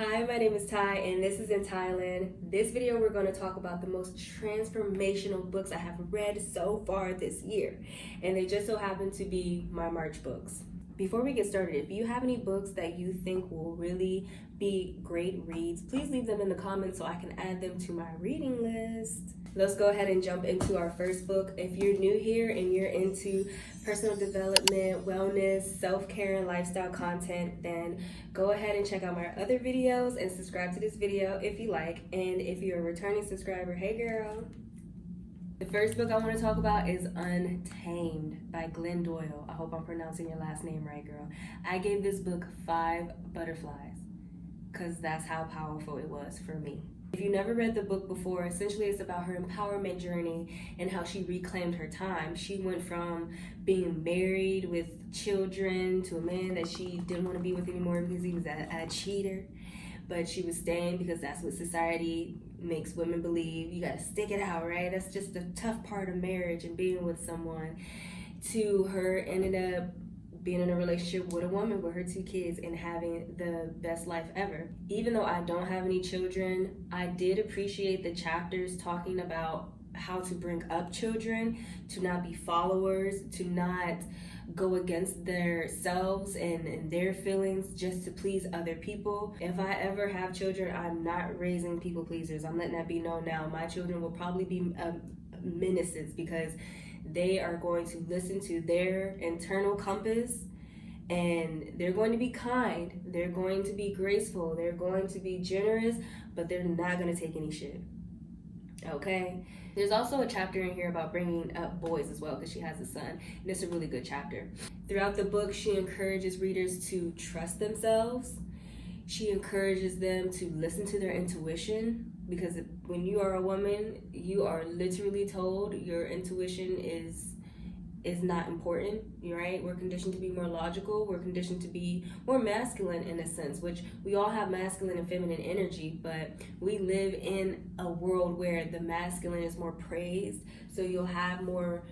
Hi, my name is Ty and this is in Thailand. This video we're going to talk about the most transformational books I have read so far this year. And they just so happen to be my March books. Before we get started, if you have any books that you think will really be great reads, please leave them in the comments so I can add them to my reading list. Let's go ahead and jump into our first book. If you're new here and you're into personal development, wellness, self-care, and lifestyle content, then go ahead and check out my other videos and subscribe to this video if you like. And if you're a returning subscriber, hey girl. The first book I want to talk about is Untamed by Glennon Doyle. I hope I'm pronouncing your last name right, girl. I gave this book 5 butterflies because that's how powerful it was for me. If you never read the book before, essentially it's about her empowerment journey and how she reclaimed her time. She went from being married with children to a man that she didn't want to be with anymore because he was a cheater. But she was staying because that's what society makes women believe. You gotta stick it out, right? That's just the tough part of marriage and being with someone. To her ended up being in a relationship with a woman with her 2 kids and having the best life ever. Even though I don't have any children, I did appreciate the chapters talking about how to bring up children, to not be followers, to not go against their selves and their feelings just to please other people. If I ever have children, I'm not raising people pleasers. I'm letting that be known now. My children will probably be menaces because they are going to listen to their internal compass and they're going to be kind, they're going to be graceful, they're going to be generous, but they're not going to take any shit. Okay? There's also a chapter in here about bringing up boys as well because she has a son, and it's a really good chapter. Throughout the book, she encourages readers to trust themselves. She encourages them to listen to their intuition because when you are a woman, you are literally told your intuition is not important, right? We're conditioned to be more logical. We're conditioned to be more masculine in a sense, which we all have masculine and feminine energy, but we live in a world where the masculine is more praised. So you'll have more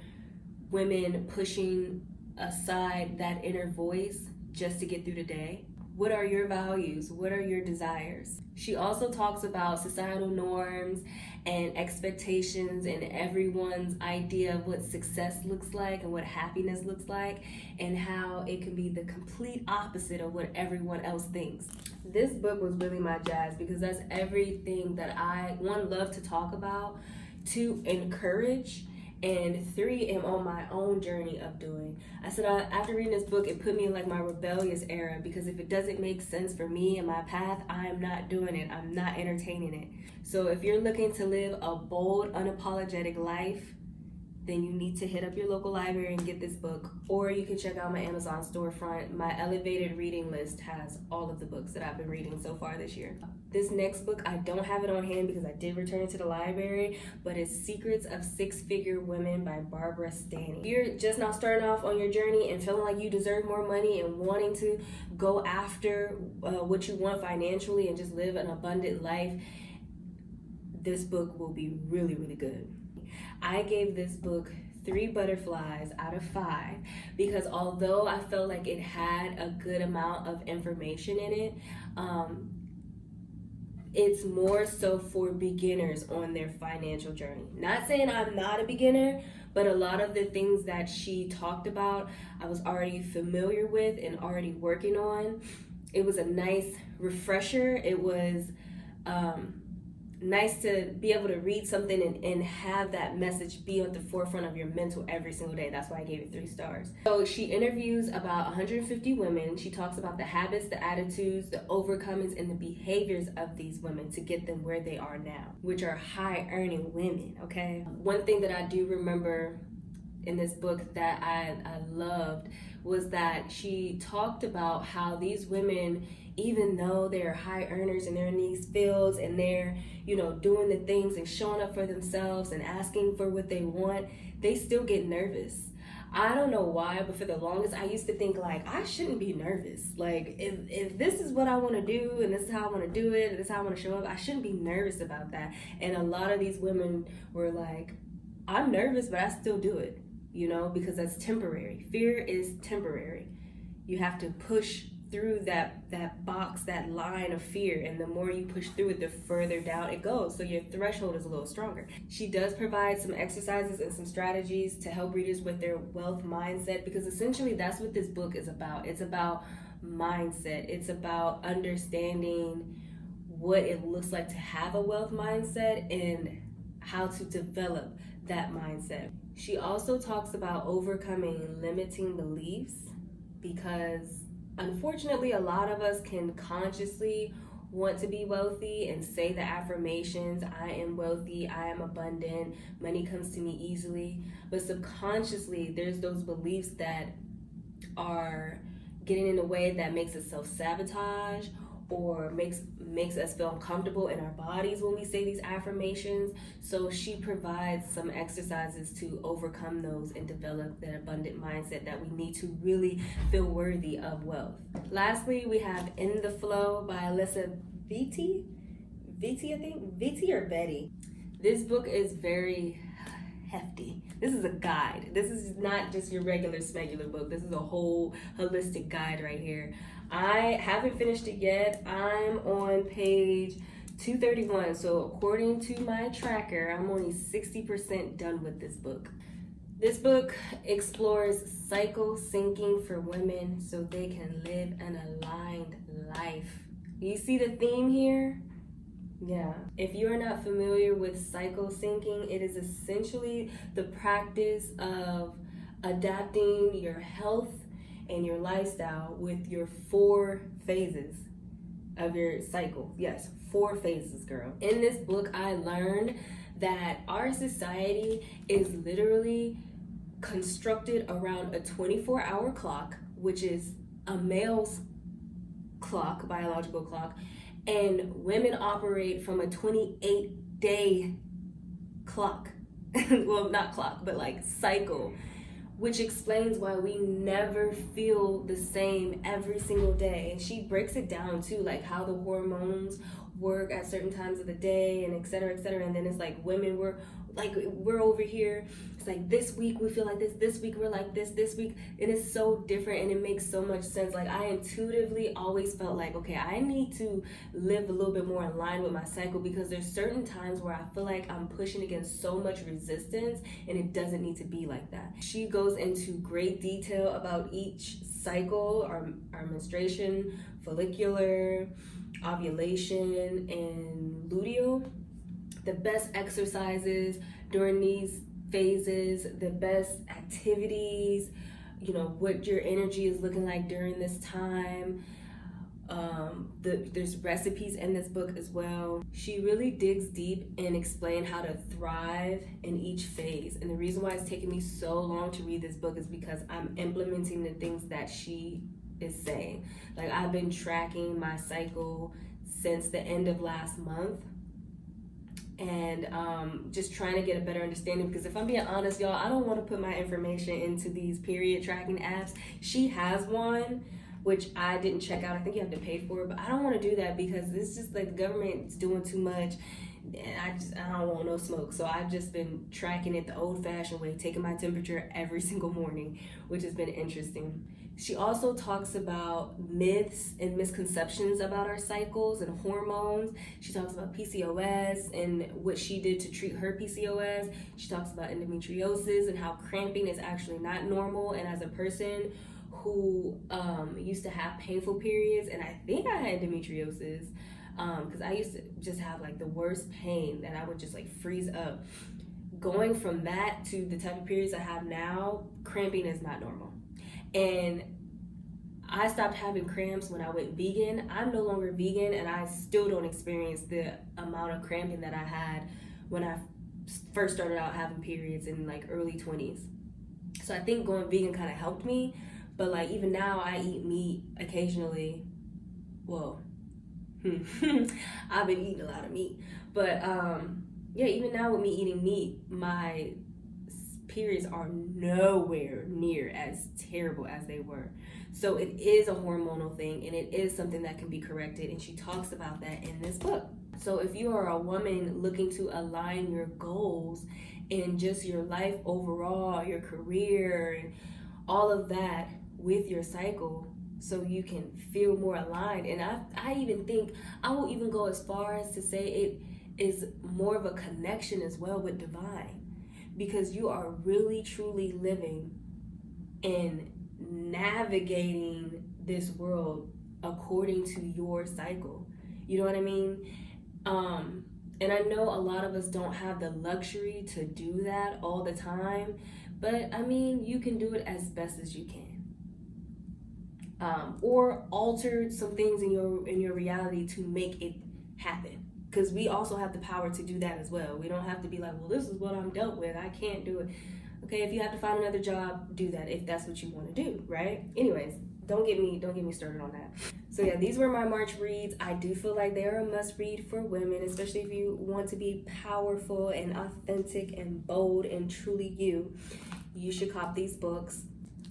women pushing aside that inner voice just to get through the day. What are your values? What are your desires? She also talks about societal norms and expectations and everyone's idea of what success looks like and what happiness looks like and how it can be the complete opposite of what everyone else thinks. This book was really my jazz because that's everything that I, 1, love to talk about, 2, encourage, and 3, am on my own journey of doing. I said after reading this book, it put me in like my rebellious era because if it doesn't make sense for me and my path, I'm not doing it. I'm not entertaining it. So if you're looking to live a bold, unapologetic life, then you need to hit up your local library and get this book. Or you can check out my Amazon storefront. My elevated reading list has all of the books that I've been reading so far this year. This next book, I don't have it on hand because I did return it to the library, but it's Secrets of Six-Figure Women by Barbara Stanny. If you're just now starting off on your journey and feeling like you deserve more money and wanting to go after what you want financially and just live an abundant life, this book will be really, really good. I gave this book 3 butterflies out of 5 because although I felt like it had a good amount of information in it, it's more so for beginners on their financial journey. Not saying I'm not a beginner, but a lot of the things that she talked about, I was already familiar with and already working on. It was a nice refresher. It was nice to be able to read something and have that message be at the forefront of your mental every single day. That's why I gave it 3 stars. So she interviews about 150 women. She talks about the habits, the attitudes, the overcomings, and the behaviors of these women to get them where they are now, which are high earning women, okay? One thing that I do remember in this book that I loved was that she talked about how these women, even though they're high earners and they're in these fields and they're, doing the things and showing up for themselves and asking for what they want, they still get nervous. I don't know why, but for the longest, I used to think like, I shouldn't be nervous. Like, if this is what I want to do and this is how I want to do it and this is how I want to show up, I shouldn't be nervous about that. And a lot of these women were like, I'm nervous, but I still do it, because that's temporary. Fear is temporary. You have to push through that box, that line of fear, and the more you push through it, the further down it goes, so your threshold is a little stronger. She does provide some exercises and some strategies to help readers with their wealth mindset, because essentially that's what this book is about. It's about mindset. It's about understanding what it looks like to have a wealth mindset and how to develop that mindset. She also talks about overcoming limiting beliefs, because unfortunately a lot of us can consciously want to be wealthy and say the affirmations, I am wealthy, I am abundant, money comes to me easily, but subconsciously there's those beliefs that are getting in the way that makes us self-sabotage or makes us feel uncomfortable in our bodies when we say these affirmations. So she provides some exercises to overcome those and develop that abundant mindset that we need to really feel worthy of wealth. Lastly, we have In the Flow by Alisa Vitti. Vitti or Betty. This book is very hefty. This is a guide. This is not just your regular smegular book. This is a whole holistic guide right here. I haven't finished it yet. I'm on page 231. So according to my tracker, I'm only 60% done with this book. This book explores cycle syncing for women so they can live an aligned life. You see the theme here? Yeah. If you are not familiar with cycle syncing, it is essentially the practice of adapting your health and your lifestyle with your 4 phases of your cycle. Yes, 4 phases, girl. In this book, I learned that our society is literally constructed around a 24-hour clock, which is a male's clock, biological clock, and women operate from a 28-day clock. Well, not clock, but like cycle, which explains why we never feel the same every single day. And she breaks it down too, like how the hormones work at certain times of the day and et cetera, et cetera. And then it's like women, we're over here. It's like this week we feel like this week we're like this week. It is so different and it makes so much sense. Like I intuitively always felt like, okay, I need to live a little bit more in line with my cycle, because there's certain times where I feel like I'm pushing against so much resistance and it doesn't need to be like that. She goes into great detail about each cycle, our menstruation, follicular, ovulation, and luteal, the best exercises during these phases, the best activities, what your energy is looking like during this time. There's recipes in this book as well. She really digs deep and explains how to thrive in each phase. And the reason why it's taken me so long to read this book is because I'm implementing the things that she is saying. Like I've been tracking my cycle since the end of last month, and just trying to get a better understanding, because if I'm being honest, y'all, I don't want to put my information into these period tracking apps. She has one which I didn't check out. I think you have to pay for it, but I don't want to do that because it's just like the government's doing too much, and I don't want no smoke. So I've just been tracking it the old-fashioned way, taking my temperature every single morning, which has been interesting. She also talks about myths and misconceptions about our cycles and hormones. She talks about PCOS and what she did to treat her PCOS. She talks about endometriosis and how cramping is actually not normal. And as a person who used to have painful periods, and I think I had endometriosis, because I used to just have like the worst pain that I would just like freeze up. Going from that to the type of periods I have now, cramping is not normal. And I stopped having cramps when I went vegan. I'm no longer vegan, and I still don't experience the amount of cramping that I had when I first started out having periods in like early 20s. So I think going vegan kind of helped me, but like even now I eat meat occasionally. Well, I've been eating a lot of meat, but yeah, even now with me eating meat, my periods are nowhere near as terrible as they were. So it is a hormonal thing, and it is something that can be corrected, and she talks about that in this book. So if you are a woman looking to align your goals in just your life overall, your career, and all of that with your cycle, so you can feel more aligned. And I even think, I will even go as far as to say it is more of a connection as well with divine, because you are really truly living and navigating this world according to your cycle. You know what I mean? And I know a lot of us don't have the luxury to do that all the time, but I mean, you can do it as best as you can. Or alter some things in your reality to make it happen. Because we also have the power to do that as well. We don't have to be like, well, this is what I'm dealt with, I can't do it. Okay, if you have to find another job, do that if that's what you want to do, right? Anyways, don't get me started on that. So yeah, these were my March reads. I do feel like they're a must read for women, especially if you want to be powerful and authentic and bold and truly you. You should cop these books.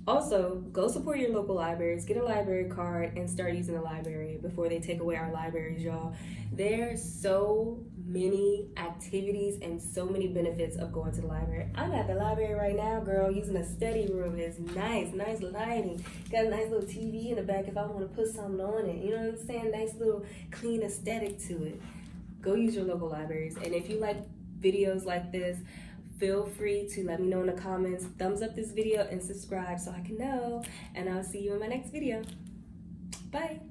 Also, go support your local libraries, get a library card, and start using the library before they take away our libraries, y'all. There's so many activities and so many benefits of going to the library. I'm at the library right now, girl, using a study room. It's nice lighting. Got a nice little TV in the back if I want to put something on it. You know what I'm saying? Nice little clean aesthetic to it. Go use your local libraries. And if you like videos like this, feel free to let me know in the comments. Thumbs up this video and subscribe so I can know. And I'll see you in my next video. Bye.